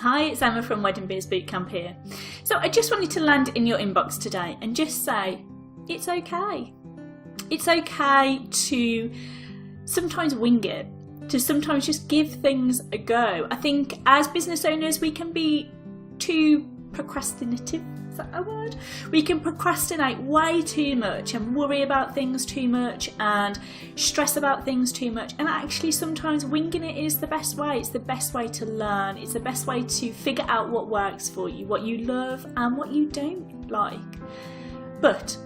Hi, it's Emma from Wedding Biz Bootcamp here. So I just wanted to land in your inbox today and just say, it's okay. It's okay to sometimes wing it, to sometimes just give things a go. I think as business owners, we can be too procrastinative. Is that a word? We can procrastinate way too much and worry about things too much and stress about things too much, and actually sometimes winging it is the best way. It's the best way to learn. It's the best way to figure out what works for you, what you love and what you don't like. But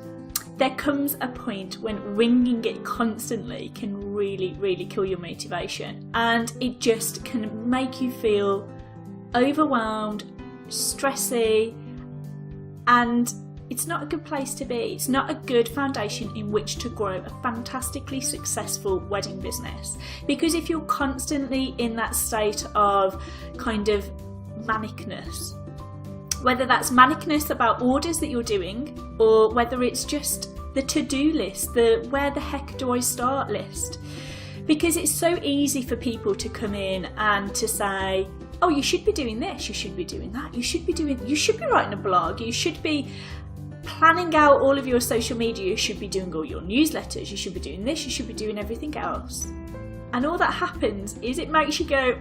there comes a point when winging it constantly can really kill your motivation, and it just can make you feel overwhelmed, stressy, and it's not a good place to be. It's not a good foundation in which to grow a fantastically successful wedding business. Because if you're constantly in that state of kind of manicness, whether that's manicness about orders that you're doing, or whether it's just the to-do list, the where the heck do I start list. Because it's so easy for people to come in and to say, oh, you should be doing this, you should be doing that, you should be writing a blog, you should be planning out all of your social media, you should be doing all your newsletters, you should be doing this, you should be doing everything else. And all that happens is it makes you go,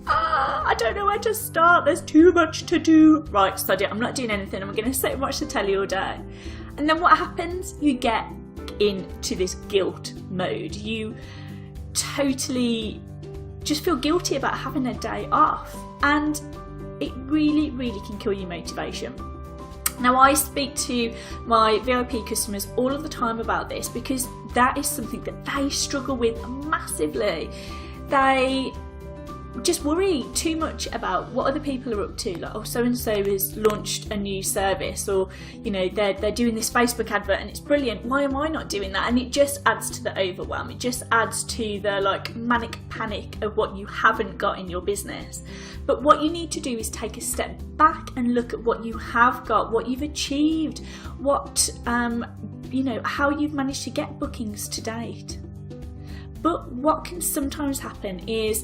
I don't know where to start, there's too much to do. Right, sod it, I'm not doing anything, I'm going to sit and watch the telly all day. And then what happens? You get into this guilt mode. You totally just feel guilty about having a day off, and it really can kill your motivation. Now, I speak to my VIP customers all of the time about this because that is something that they struggle with massively. They just worry too much about what other people are up to, like, oh, so and so has launched a new service, or you know, they're doing this Facebook advert and it's brilliant, why am I not doing that? And it just adds to the overwhelm. It just adds to the like manic panic of what you haven't got in your business. But what you need to do is take a step back and look at what you have got, what you've achieved, what you know, how you've managed to get bookings to date. But what can sometimes happen is,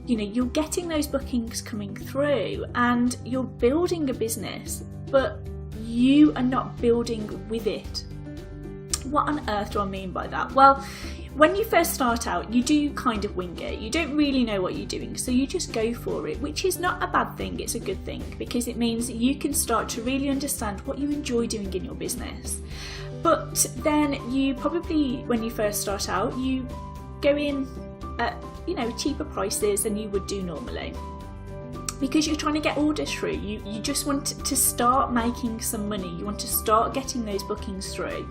you know, you're getting those bookings coming through and you're building a business, but you are not building with it. What on earth do I mean by that? Well, when you first start out, you do kind of wing it. You don't really know what you're doing, so you just go for it, which is not a bad thing. It's a good thing because it means that you can start to really understand what you enjoy doing in your business. But then you probably, when you first start out, you go in at, you know, cheaper prices than you would do normally because you're trying to get orders through. You just want to start making some money. You want to start getting those bookings through.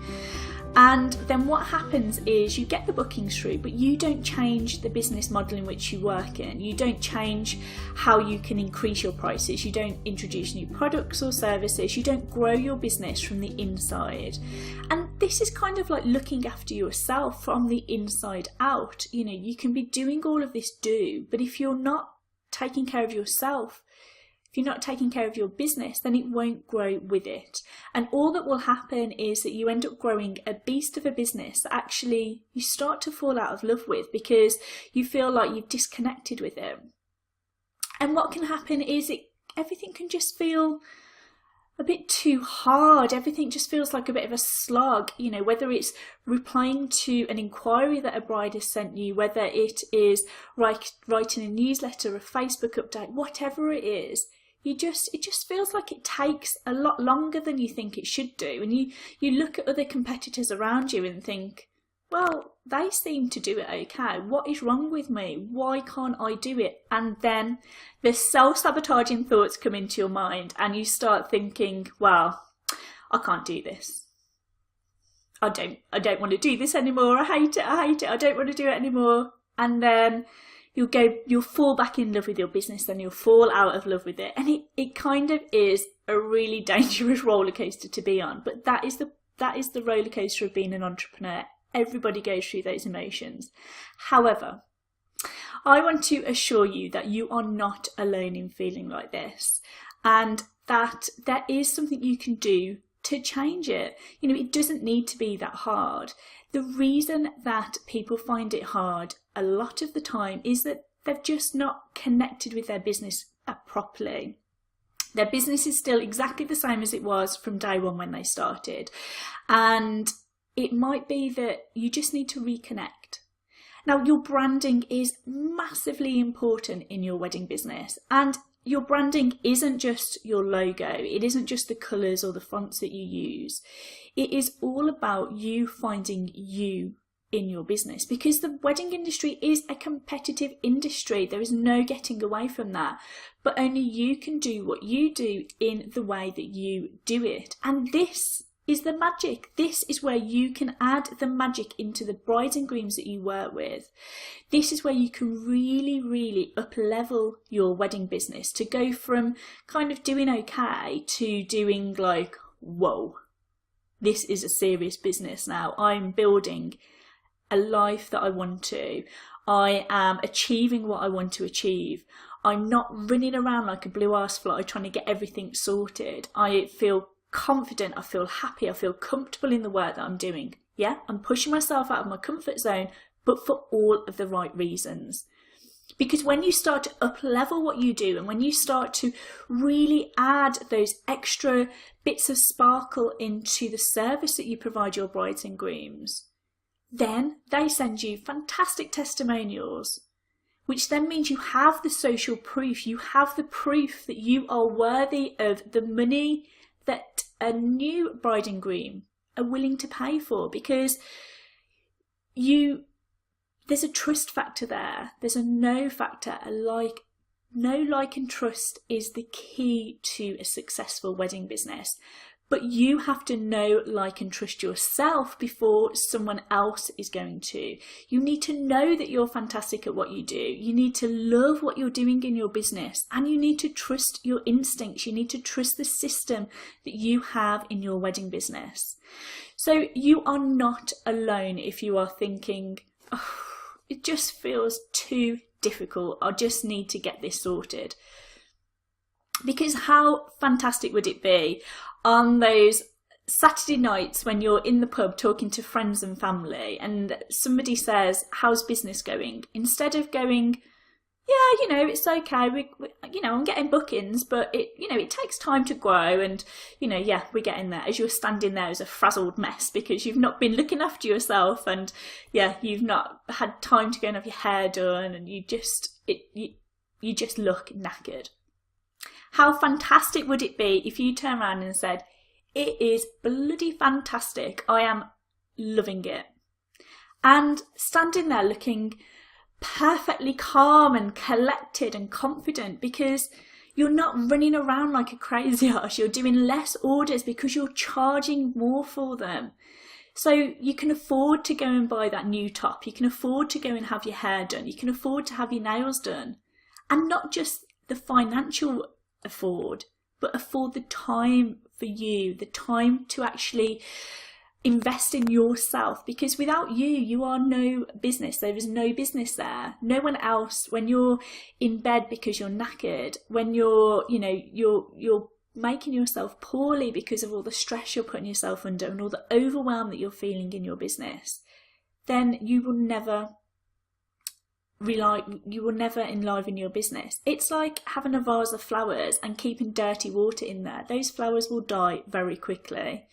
And then what happens is you get the bookings through, but you don't change the business model in which you work in. You don't change how you can increase your prices. You don't introduce new products or services. You don't grow your business from the inside. And this is kind of like looking after yourself from the inside out. You know, you can be doing all of this but if you're not taking care of yourself, if you're not taking care of your business, then it won't grow with it. And all that will happen is that you end up growing a beast of a business that actually you start to fall out of love with because you feel like you've disconnected with it. And what can happen is everything can just feel a bit too hard. Everything just feels like a bit of a slog, you know, whether it's replying to an inquiry that a bride has sent you, whether it is writing a newsletter, a Facebook update, whatever it is. It just feels like it takes a lot longer than you think it should do. And you look at other competitors around you and think, well, they seem to do it okay. What is wrong with me? Why can't I do it? And then the self-sabotaging thoughts come into your mind and you start thinking, well, I can't do this. I don't want to do this anymore. I hate it. I don't want to do it anymore. And then you'll fall back in love with your business, then you'll fall out of love with it. And it kind of is a really dangerous roller coaster to be on. But that is the roller coaster of being an entrepreneur. Everybody goes through those emotions. However, I want to assure you that you are not alone in feeling like this, and that there is something you can do to change it. You know, it doesn't need to be that hard. The reason that people find it hard a lot of the time is that they've just not connected with their business properly. Their business is still exactly the same as it was from day one when they started. And it might be that you just need to reconnect. Now, your branding is massively important in your wedding business. And your branding isn't just your logo. It isn't just the colours or the fonts that you use. It is all about you finding you in your business, because the wedding industry is a competitive industry. There is no getting away from that, but only you can do what you do in the way that you do it. And this is the magic. This is where you can add the magic into the brides and grooms that you work with. This is where you can really, really up level your wedding business to go from kind of doing okay to doing like, whoa, this is a serious business now. I'm building a life that I want to. I am achieving what I want to achieve. I'm not running around like a blue ass fly trying to get everything sorted. I feel confident, I feel happy, I feel comfortable in the work that I'm doing. Yeah, I'm pushing myself out of my comfort zone, but for all of the right reasons. Because when you start to up level what you do, and when you start to really add those extra bits of sparkle into the service that you provide your brides and grooms, then they send you fantastic testimonials, which then means you have the social proof. You have the proof that you are worthy of the money that a new bride and groom are willing to pay for, because there's a trust factor there. There's a know factor. Know, like and trust is the key to a successful wedding business. But you have to know, like and trust yourself before someone else is going to. You need to know that you're fantastic at what you do. You need to love what you're doing in your business, and you need to trust your instincts. You need to trust the system that you have in your wedding business. So you are not alone if you are thinking, oh, it just feels too difficult. I just need to get this sorted. Because how fantastic would it be on those Saturday nights when you're in the pub talking to friends and family and somebody says, how's business going? Instead of going, yeah, it's okay. We I'm getting bookings, but it takes time to grow, and, we're getting there. As you're standing there as a frazzled mess because you've not been looking after yourself, and you've not had time to go and have your hair done, and you just look knackered. How fantastic would it be if you turn around and said, it is bloody fantastic, I am loving it. And standing there looking perfectly calm and collected and confident, because you're not running around like a crazy ass. You're doing less orders because you're charging more for them. So you can afford to go and buy that new top. You can afford to go and have your hair done. You can afford to have your nails done. And not just the financial afford, but afford the time for you, the time to actually invest in yourself, because without you are no business. There is no business there. No one else, when you're in bed because you're knackered, when you're making yourself poorly because of all the stress you're putting yourself under and all the overwhelm that you're feeling in your business, then you will never enliven your business. It's like having a vase of flowers and keeping dirty water in there. Those flowers will die very quickly.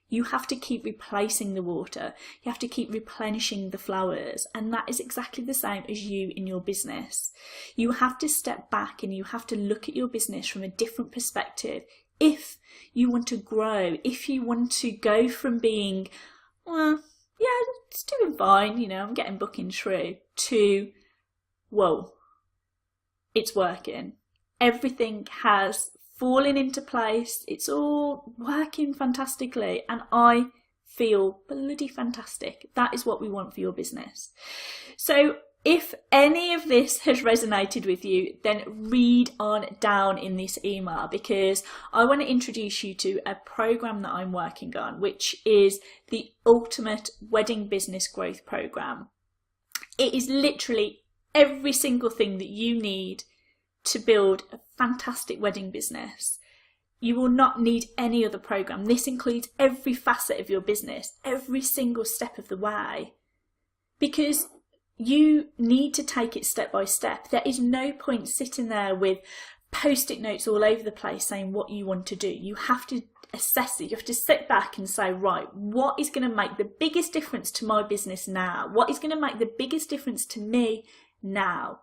You have to keep replacing the water. You have to keep replenishing the flowers. And that is exactly the same as you in your business. You have to step back and you have to look at your business from a different perspective. If you want to grow, if you want to go from being, well, yeah, it's doing fine, I'm getting bookings through, to, whoa, it's working. Everything has falling into place. It's all working fantastically, and I feel bloody fantastic. That is what we want for your business. So if any of this has resonated with you, then read on down in this email, because I want to introduce you to a program that I'm working on, which is the Ultimate Wedding Business Growth Program. It is literally every single thing that you need to build a fantastic wedding business. You will not need any other program. This includes every facet of your business, every single step of the way, because you need to take it step by step. There is no point sitting there with post-it notes all over the place saying what you want to do. You have to assess it. You have to sit back and say, right, what is going to make the biggest difference to my business now? What is going to make the biggest difference to me now?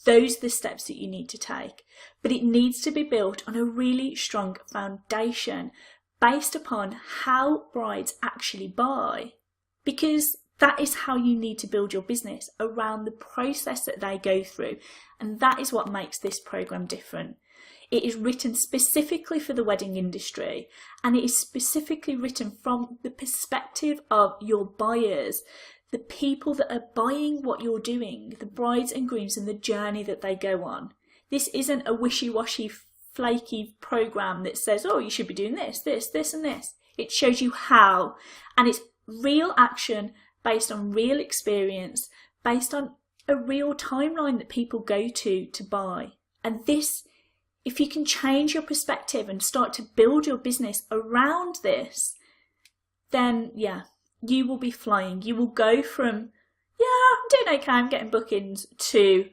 Those are the steps that you need to take. But it needs to be built on a really strong foundation based upon how brides actually buy. Because that is how you need to build your business, around the process that they go through. And that is what makes this program different. It is written specifically for the wedding industry, and it is specifically written from the perspective of your buyers, the people that are buying what you're doing, the brides and grooms and the journey that they go on. This isn't a wishy-washy, flaky program that says, oh, you should be doing this, this, this and this. It shows you how, and it's real action based on real experience, based on a real timeline that people go to buy. And this, if you can change your perspective and start to build your business around this, then yeah, you will be flying. You will go from, yeah, I'm doing okay, I'm getting bookings, to,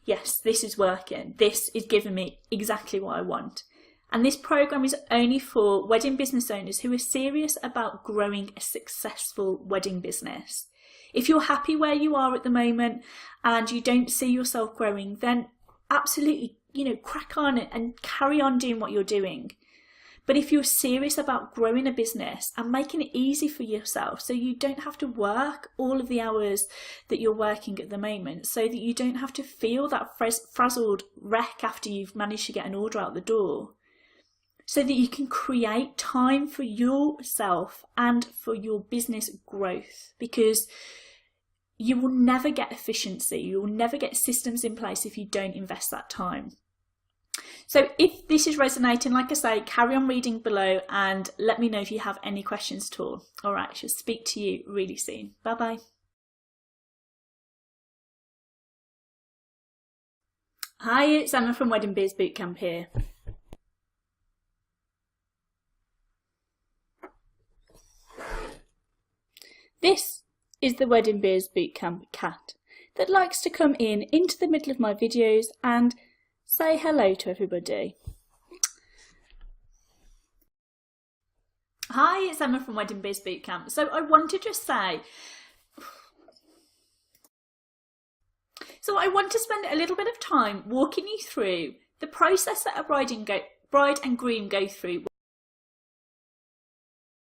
yes, this is working. This is giving me exactly what I want. And this program is only for wedding business owners who are serious about growing a successful wedding business. If you're happy where you are at the moment and you don't see yourself growing, then absolutely, crack on and carry on doing what you're doing. But if you're serious about growing a business and making it easy for yourself, so you don't have to work all of the hours that you're working at the moment, so that you don't have to feel that frazzled wreck after you've managed to get an order out the door, so that you can create time for yourself and for your business growth, because you will never get efficiency, you will never get systems in place if you don't invest that time. So if this is resonating, like I say, carry on reading below and let me know if you have any questions at all. All right, I shall speak to you really soon. Bye-bye. Hi, it's Emma from Wedding Biz Bootcamp here. This is the Wedding Biz Bootcamp cat that likes to come into the middle of my videos and say hello to everybody. Hi, it's Emma from Wedding Biz Bootcamp. So I want to spend a little bit of time walking you through the process that a bride and groom go through